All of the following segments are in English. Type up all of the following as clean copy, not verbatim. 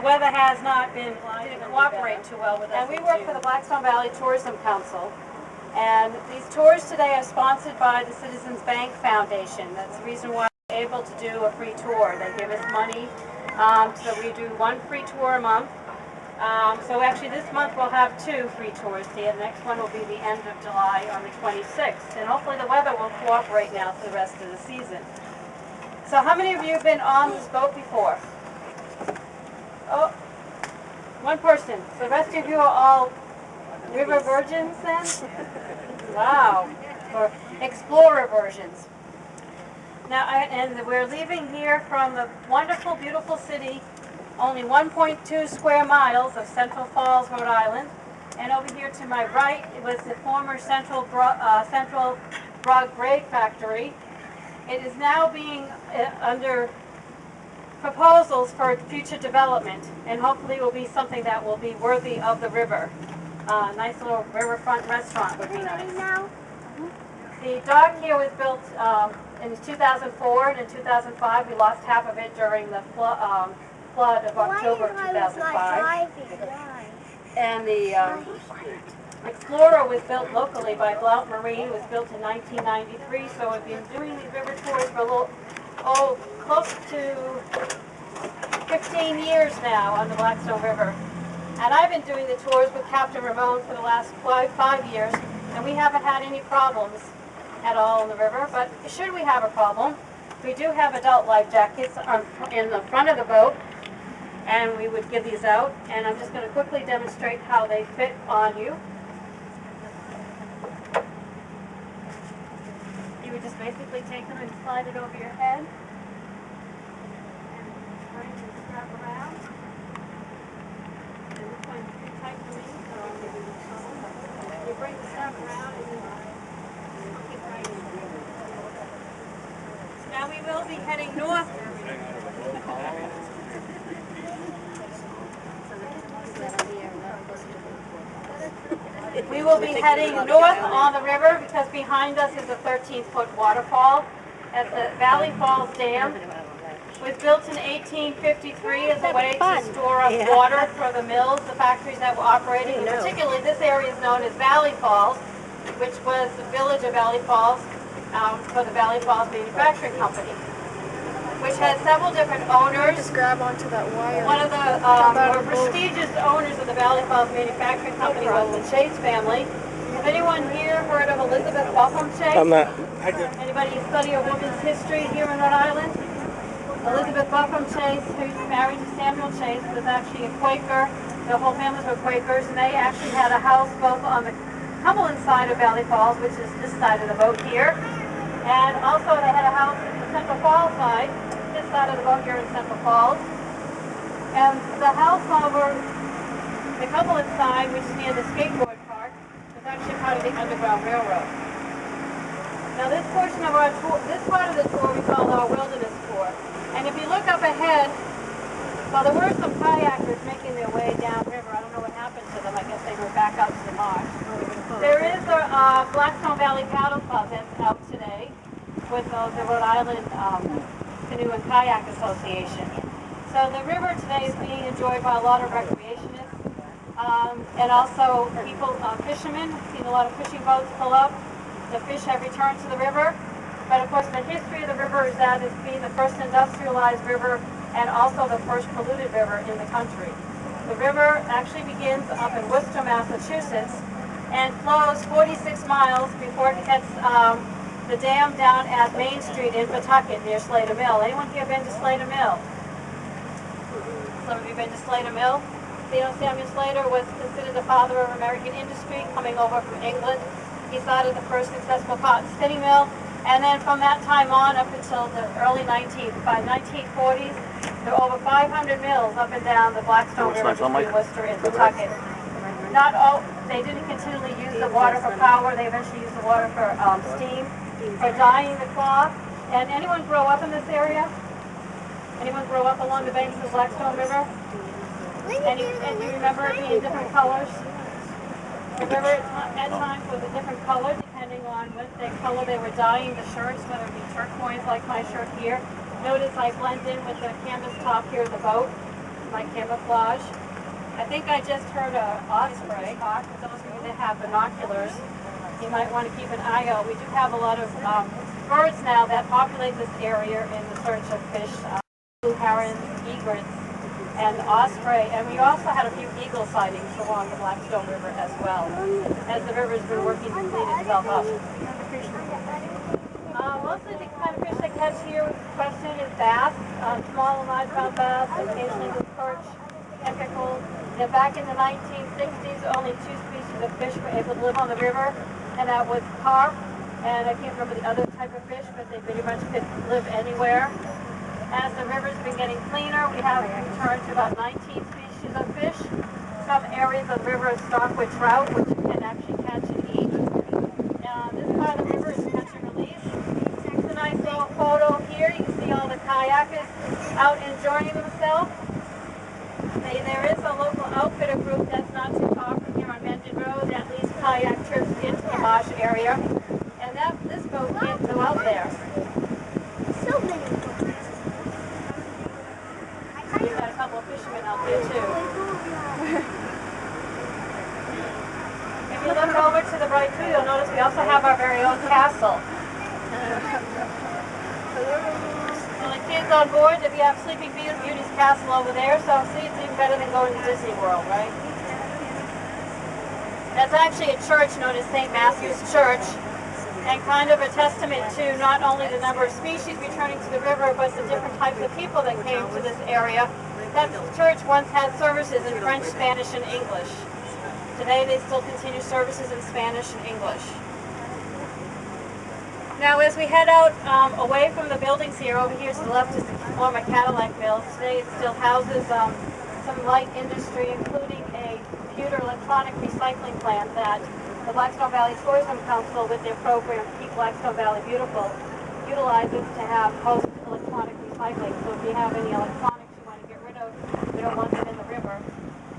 weather has not been didn't cooperate too well with us. And we work for the BlackStone Valley Tourism Council. And these tours today are sponsored by the Citizens Bank Foundation. That's the reason why we're able to do a free tour. They give us money, so we do one free tour a month. So actually this month we'll have 2 free tours here. The next one will be the end of July on the 26th. And hopefully the weather will cooperate now for the rest of the season. So how many of you have been on this boat before? Oh, one person. So the rest of you are all river virgins then? Wow. Or ExPlorer versions. Now, and we're leaving here from the wonderful, beautiful city, only 1.2 square miles of Central Falls, Rhode Island. And over here to my right was the former Central Broad Braid Factory. It is now being under proposals for future development, and hopefully will be something that will be worthy of the river. Nice little riverfront restaurant would be nice. The dock here was built in 2004, and in 2005 we lost half of it during the flood of October 2005. And the ExPlorer was built locally by Blount Marine. It was built in 1993, so we've been doing these river tours for a little, close to 15 years now on the BlackStone River. And I've been doing the tours with Captain Ramon for the last 5 years, and we haven't had any problems at all in the river. But should we have a problem, we do have adult life jackets in the front of the boat, and we would give these out. And I'm just going to quickly demonstrate how they fit on you. You would just basically take them and slide it over your head. Strap around. And this one's too tight for me, so I'll give you the trouble. You bring the strap around and then keep right in. Now we will be heading north. We will be heading north on the river because behind us is a 13-foot waterfall at the Valley Falls Dam. It was built in 1853 as a way to store up water for the mills, the factories that were operating. And particularly this area is known as Valley Falls, which was the village of Valley Falls for the Valley Falls Manufacturing Company, which had several different owners. Just grab onto that wire. One of the more prestigious owners of the Valley Falls Manufacturing Company was the Chase family. Has anyone here heard of Elizabeth Buffum Chase? I'm not. I do. Anybody study a woman's history here in Rhode Island? Elizabeth Buffum Chase, who's married to Samuel Chase, was actually a Quaker. Their whole families were Quakers, and they actually had a house both on the Cumberland side of Valley Falls, which is this side of the boat here, and also they had a house in the Central Falls side, this side of the boat here in Central Falls. And the house over the Cumberland side, which is near the skateboard park, was actually part of the Underground Railroad. Now this portion of our tour, this part of the tour we call our wilderness tour. And if you look up ahead, well, there were some kayakers making their way downriver. I don't know what happened to them. I guess they were back out to the marsh. There is a BlackStone Valley Paddle Club that's out today with the Rhode Island Canoe and Kayak Association. So the river today is being enjoyed by a lot of recreationists and also people, fishermen. I've seen a lot of fishing boats pull up. The fish have returned to the river. But of course the history of the river is that it's being the first industrialized river and also the first polluted river in the country. The river actually begins up in Worcester, Massachusetts and flows 46 miles before it hits the dam down at Main Street in Pawtucket near Slater Mill. Anyone here been to Slater Mill? Some of you been to Slater Mill? Samuel Slater was considered the father of American industry coming over from England. He started the first successful cotton spinning mill. And then from that time on up until the early 1940s, there were over 500 mills up and down the BlackStone River between Worcester and Pawtucket. Not all, they didn't continually use the water for power. They eventually used the water for steam, for dyeing the cloth. And anyone grow up in this area? Anyone grow up along the banks of the BlackStone River? And do you remember it being different colors? The river at times was a different color depending on what color they were dyeing the shirts, whether it be turquoise like my shirt here. Notice I blend in with the canvas top here of the boat. my camouflage. I think I just heard a osprey. For those of you that have binoculars, you might want to keep an eye out. We do have a lot of birds now that populate this area in the search of fish, blue herons, egrets, and osprey. And we also had a few eagle sightings along the BlackStone River as well, as the river's been working to clean itself up. Mostly the kind of fish I catch here with question is bass, small and large brown bass, occasionally with perch and pickerel. And back in the 1960s, only 2 species of fish were able to live on the river, and that was carp, and I can't remember the other type of fish, but they pretty much could live anywhere. As the river's been getting cleaner, we have returned to about 19 species of fish. Some areas of the river are stocked with trout, which you can actually catch and eat. This part of the river is catch and release. It's a nice little photo here. You can see all the kayakers out enjoying themselves. There is a local outfitter group that's not too far from here on Mendon Road that leads kayak trips into the marsh area. And this boat can't go out there. So many. We've got a couple of fishermen out there too. If you look over to the right too, you'll notice we also have our very own castle. So the kids on board, if you have Sleeping Beauty's castle over there, so see, it's even better than going to Disney World, right? That's actually a church known as St. Matthew's Church, and kind of a testament to not only the number of species returning to the river, but the different types of people that came to this area. That church once had services in French, Spanish, and English. Today they still continue services in Spanish and English. Now as we head out away from the buildings here, over here to the left is the former Cadillac mill. Today it still houses some light industry, including a computer electronic recycling plant that the BlackStone Valley Tourism Council, with their program Keep BlackStone Valley Beautiful, utilizes to have host electronic recycling. So if you have any electronics you want to get rid of, you don't want them in the river,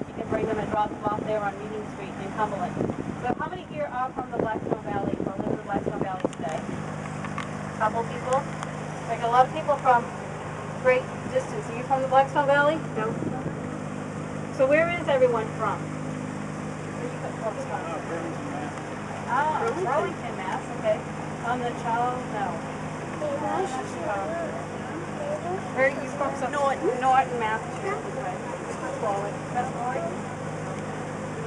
you can bring them and drop them off there on Meeting Street in Cumberland. So how many here are from the BlackStone Valley or live in the BlackStone Valley today? A couple people? Like a lot of people from great distance. Are you from the BlackStone Valley? No. So where is everyone from? Where you folks from? Burlington, Mass. Okay. On the Charles? No. Where are you folks from? Norton, Massachusetts. Right. West Warwick.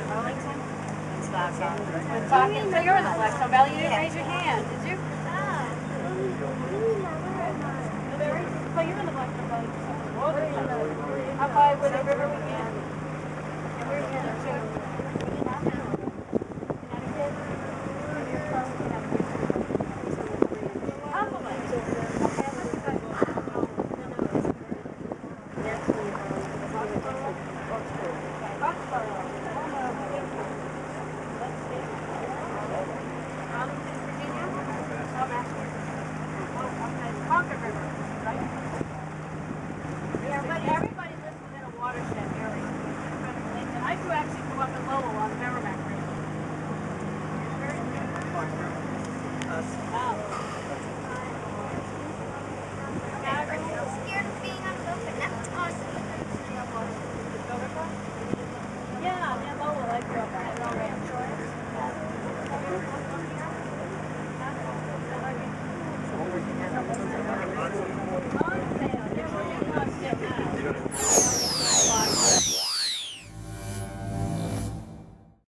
Burlington? Woonsocket. So you're in the BlackStone Valley. You didn't raise your hand, did you? Oh, you're in the BlackStone Valley. How far with the river we can? And we're here too.